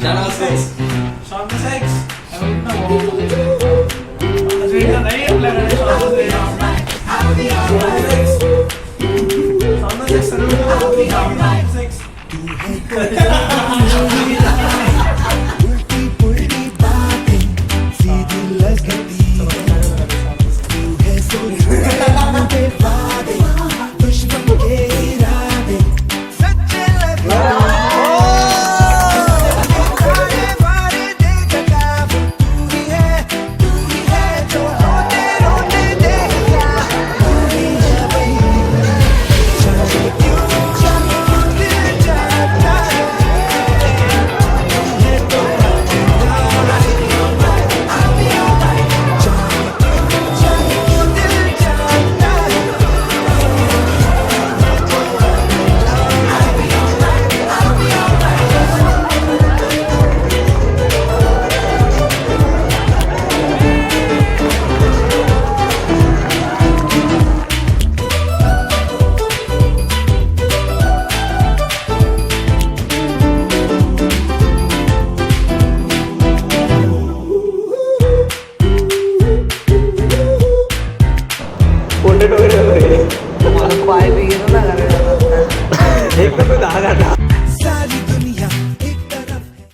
Channel 6. Channel 6. उल्टी पुल्टी बातें सीधी लगती है तू है सोचने वादे दुश्मन के इरादे सच्चे लगते सारे बारे देखा तू ही है जो रोते रोते देखा तू ही है भाई जाने क्यों दिल जाता है सारी दुनिया एक तरफ है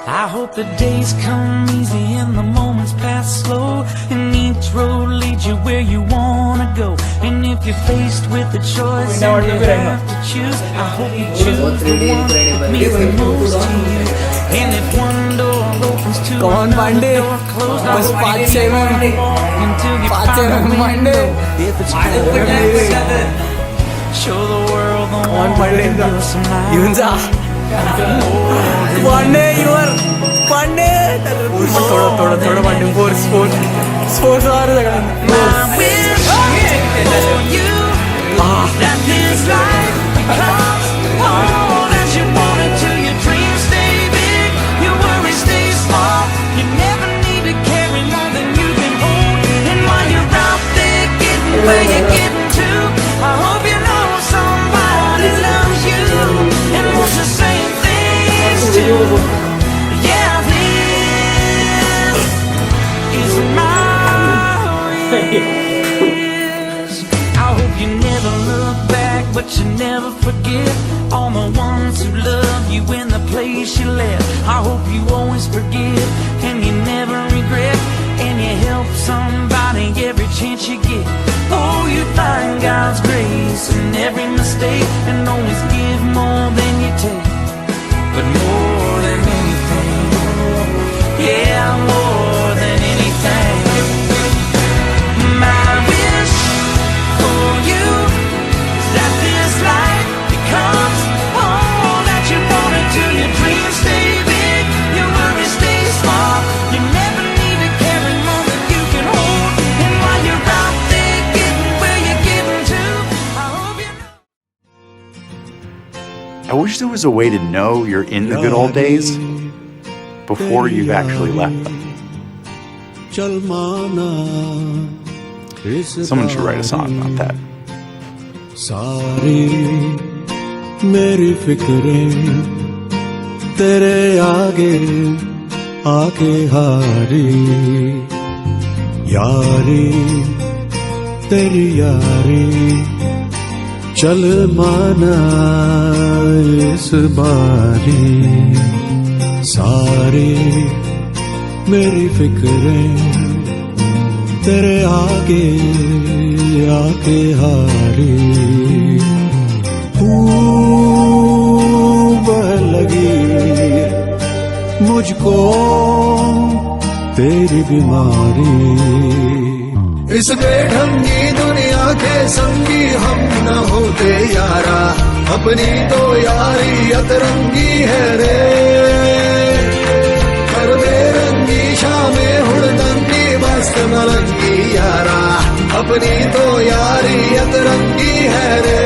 I hope the days come easy and the moments pass slow, and each road leads you where you wanna go. And if you're faced with a choice and you have to choose, I hope you choose the one that means the most to you. And if one door opens to another door closed, I hope you keep walking until you find the window. If it's closed, show the world the one window smile. One day you are one day थोड़ा बंडे sports आ रहा है My wish for you that this life becomes all that you want it to. Your dreams stay big, your worries stay small. You never need to carry more than you can hold. And while you're out there getting where you're getting to, I hope you know somebody loves you and wants the same things too. Yeah, this is my wish. I hope you never look back, but you never forget all the ones who loved you in the place you left. I hope you always forgive and you never regret, and you help somebody every chance you get. Oh, you find God's grace in every mistake, and always give more than you take. But more than anything, yeah, more than anything, my wish for you is that this life becomes all that you want it to. Your dreams stay big, your worries stay small. You never need to carry more than you can hold. And while you're out there getting where you're getting to, I hope you know. I wish there was a way to know you're in the good old days before you've actually left them. Someone should write a song about that. सारी मेरी फिक्रें तेरे आगे आके हारी यारी तेरी यारी चल माना इस बारी सारी मेरी फिक्रें तेरे आगे आके हारी बह लगी मुझको तेरी बीमारी इस बेढंगी दुनिया के संगी हम न होते यारा अपनी तो यारी अतरंगी है रे कर बेरंगी शामे हुड़दंगी मस्त मलंगी यारा अपनी तो यारी अतरंगी है रे